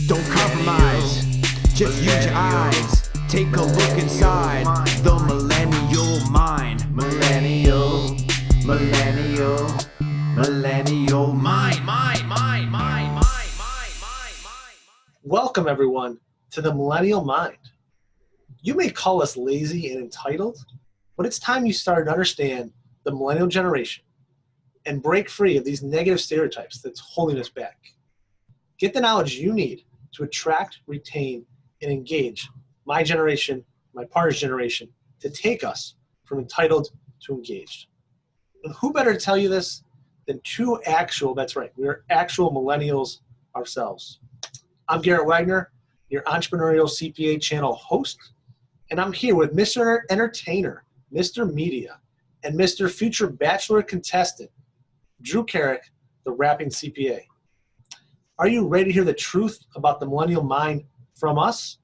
Don't compromise, just use your eyes. Take a look inside the millennial mind. Millennial mind. Welcome, everyone, to the Millennial Mind. You may call us lazy and entitled, but it's time you started to understand the millennial generation and break free of these negative stereotypes that's holding us back. Get the knowledge you need to attract, retain, and engage my generation, my partner's generation, to take us from entitled to engaged. And who better to tell you this than that's right, we are actual millennials ourselves. I'm Garrett Wagner, your entrepreneurial CPA channel host, and I'm here with Mr. Entertainer, Mr. Media, and Mr. Future Bachelor contestant, Drew Carrick, the rapping CPA. Are you ready to hear the truth about the millennial mind from us?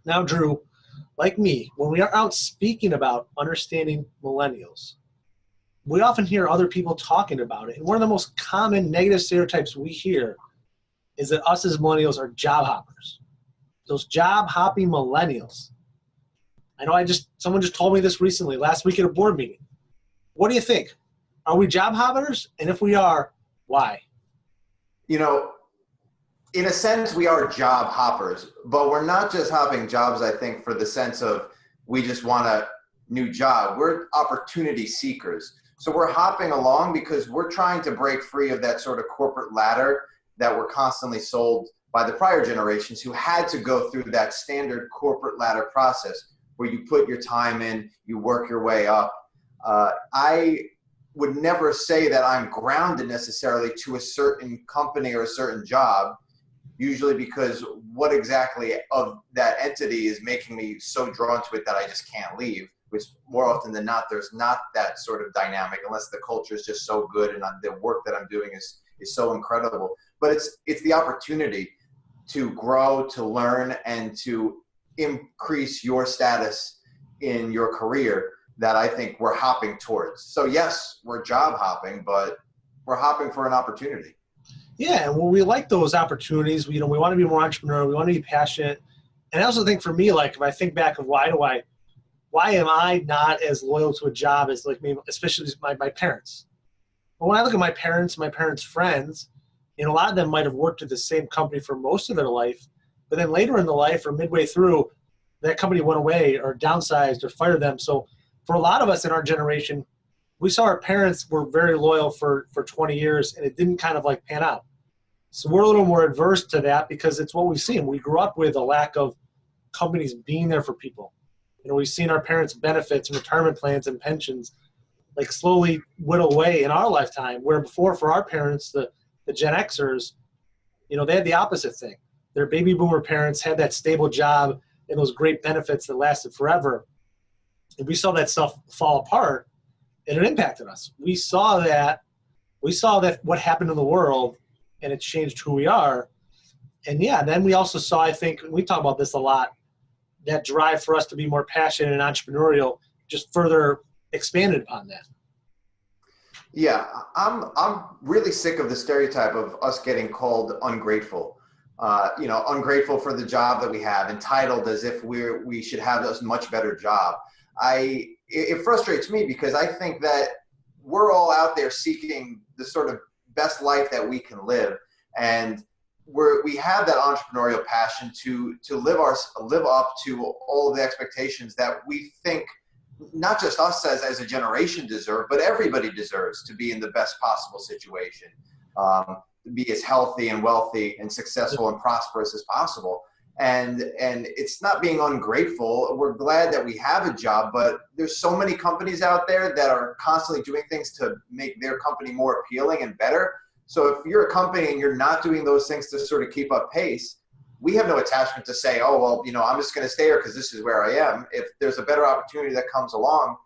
Now, Drew, like me, when we are out speaking about understanding millennials, we often hear other people talking about it. And one of the most common negative stereotypes we hear is that us as millennials are job hoppers. Those job hopping millennials. I know someone just told me this recently, last week at a board meeting. What do you think? Are we job hoppers? And if we are, why? You know, in a sense, we are job hoppers, but we're not just hopping jobs, I think, for the sense of we just want a new job. We're opportunity seekers. So we're hopping along because we're trying to break free of that sort of corporate ladder that we're constantly sold by the prior generations who had to go through that standard corporate ladder process where you put your time in, you work your way up. I would never say that I'm grounded necessarily to a certain company or a certain job, usually because what exactly of that entity is making me so drawn to it that I just can't leave, which more often than not, there's not that sort of dynamic unless the culture is just so good and the work that I'm doing is so incredible. But it's the opportunity to grow, to learn, and to increase your status in your career that I think we're hopping towards. So yes, we're job hopping, but we're hopping for an opportunity. Yeah, and we like those opportunities. We want to be more entrepreneurial. We want to be passionate. And I also think for me, like if I think back of why am I not as loyal to a job as like me, especially my parents? But when I look at my parents' friends, a lot of them might have worked at the same company for most of their life, but then later in the life or midway through, that company went away or downsized or fired them. So for a lot of us in our generation, we saw our parents were very loyal for 20 years and it didn't kind of like pan out. So we're a little more adverse to that because it's what we've seen. We grew up with a lack of companies being there for people. We've seen our parents' benefits and retirement plans and pensions like slowly whittle away in our lifetime, where before for our parents, the Gen Xers, they had the opposite thing. Their baby boomer parents had that stable job and those great benefits that lasted forever. And we saw that stuff fall apart and it impacted us. We saw that what happened in the world and it changed who we are. And yeah, then we also saw, I think, we talk about this a lot, that drive for us to be more passionate and entrepreneurial just further expanded upon that. Yeah, I'm really sick of the stereotype of us getting called ungrateful. Ungrateful for the job that we have, entitled as if we should have a much better job. It frustrates me because I think that we're all out there seeking the sort of best life that we can live, and we have that entrepreneurial passion to live up to all of the expectations that we think not just us as a generation deserve, but everybody deserves to be in the best possible situation, to be as healthy and wealthy and successful and prosperous as possible. And it's not being ungrateful. We're glad that we have a job, but there's so many companies out there that are constantly doing things to make their company more appealing and better. So if you're a company and you're not doing those things to sort of keep up pace, we have no attachment to say, oh, well, I'm just going to stay here because this is where I am. If there's a better opportunity that comes along,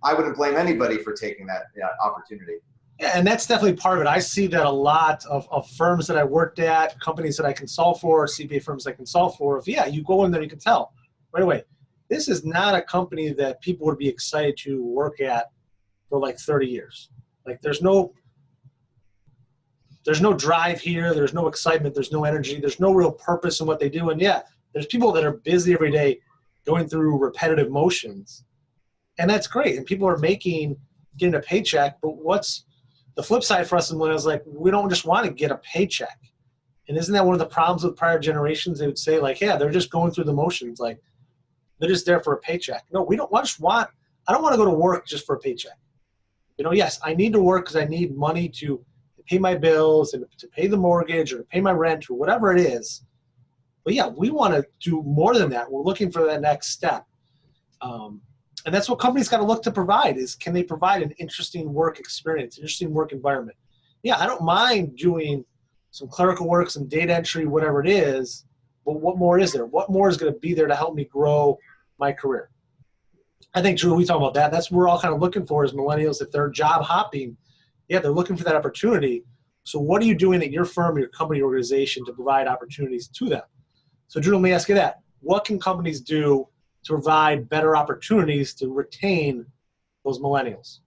I wouldn't blame anybody for taking that opportunity. Yeah, and that's definitely part of it. I see that a lot of firms that I worked at, companies that I consult for, CPA firms I consult for. You go in there, you can tell right away, this is not a company that people would be excited to work at for like 30 years. Like there's no, there's no drive here. There's no excitement. There's no energy. There's no real purpose in what they do. And yeah, there's people that are busy every day going through repetitive motions. And that's great. And people are getting a paycheck. But what's the flip side for us in millennials? Like, we don't just want to get a paycheck. And isn't that one of the problems with prior generations? They would say, like, yeah, they're just going through the motions. Like, they're just there for a paycheck. No, I don't want to go to work just for a paycheck. Yes, I need to work because I need money to pay my bills and to pay the mortgage or to pay my rent or whatever it is. But yeah, we want to do more than that. We're looking for that next step. And that's what companies got to look to provide is, can they provide an interesting work experience, interesting work environment? Yeah, I don't mind doing some clerical work, some data entry, whatever it is, but what more is there? What more is going to be there to help me grow my career? I think, Drew, we talk about that. That's what we're all kind of looking for as millennials. If they're job hopping, yeah, they're looking for that opportunity. So what are you doing at your firm, your company, organization to provide opportunities to them? So, Drew, let me ask you that. What can companies do to provide better opportunities to retain those millennials?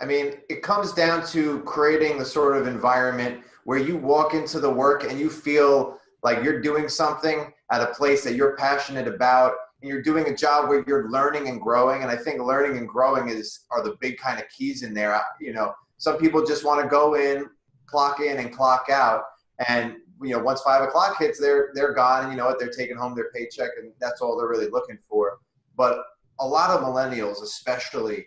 I mean, it comes down to creating the sort of environment where you walk into the work and you feel like you're doing something at a place that you're passionate about, and you're doing a job where you're learning and growing. And I think learning and growing are the big kind of keys in there. Some people just want to go in and clock out. And, once 5 o'clock hits, they're gone, and you know what, they're taking home their paycheck, and that's all they're really looking for. But a lot of millennials especially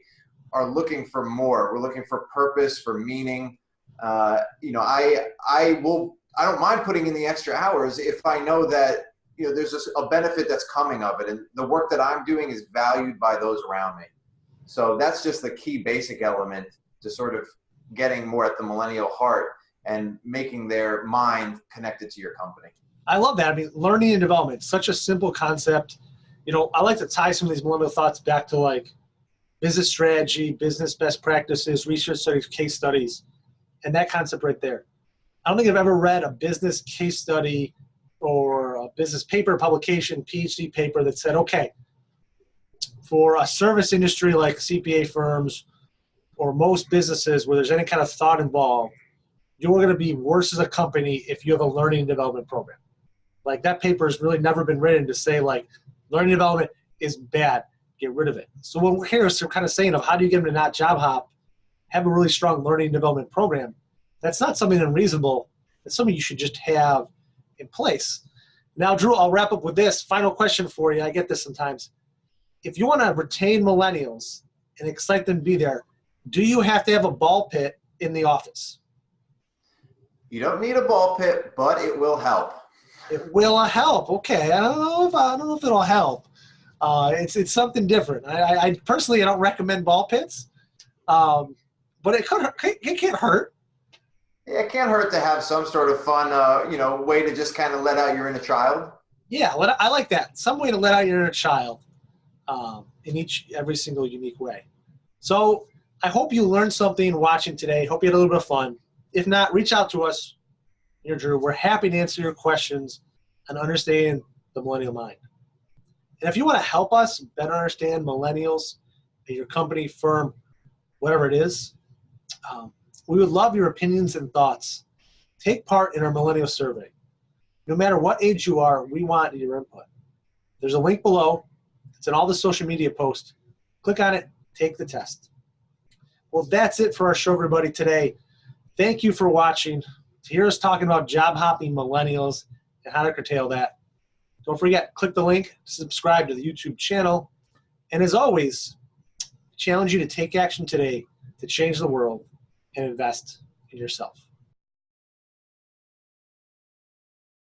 are looking for more. We're looking for purpose, for meaning. I don't mind putting in the extra hours if I know that, there's a benefit that's coming of it. And the work that I'm doing is valued by those around me. So that's just the key basic element to sort of getting more at the millennial heart and making their mind connected to your company. I love that. I mean, learning and development, such a simple concept. I like to tie some of these millennial thoughts back to like business strategy, business best practices, research studies, case studies, and that concept right there. I don't think I've ever read a business case study or a business paper, publication, PhD paper that said, okay, for a service industry like CPA firms or most businesses where there's any kind of thought involved, you're going to be worse as a company if you have a learning and development program. Like, that paper has really never been written to say, like, learning and development is bad, get rid of it. So what we're here is kind of saying of how do you get them to not job hop, have a really strong learning and development program. That's not something unreasonable. It's something you should just have in place. Now, Drew, I'll wrap up with this final question for you. I get this sometimes. If you want to retain millennials and excite them to be there, do you have to have a ball pit in the office? You don't need a ball pit, but it will help. It will help. Okay, I don't know if it'll help. It's something different. I personally, I don't recommend ball pits, but it can't hurt. Yeah, it can't hurt to have some sort of fun, way to just kind of let out your inner child. Yeah, I like that. Some way to let out your inner child in every single unique way. So I hope you learned something watching today. Hope you had a little bit of fun. If not, reach out to us here, Drew. We're happy to answer your questions and understand the millennial mind. And if you want to help us better understand millennials at your company, firm, whatever it is, we would love your opinions and thoughts. Take part in our millennial survey. No matter what age you are, we want your input. There's a link below. It's in all the social media posts. Click on it. Take the test. Well, that's it for our show, everybody, today. Thank you for watching. To hear us talking about job hopping millennials and how to curtail that, don't forget, click the link to subscribe to the YouTube channel. And as always, I challenge you to take action today to change the world and invest in yourself.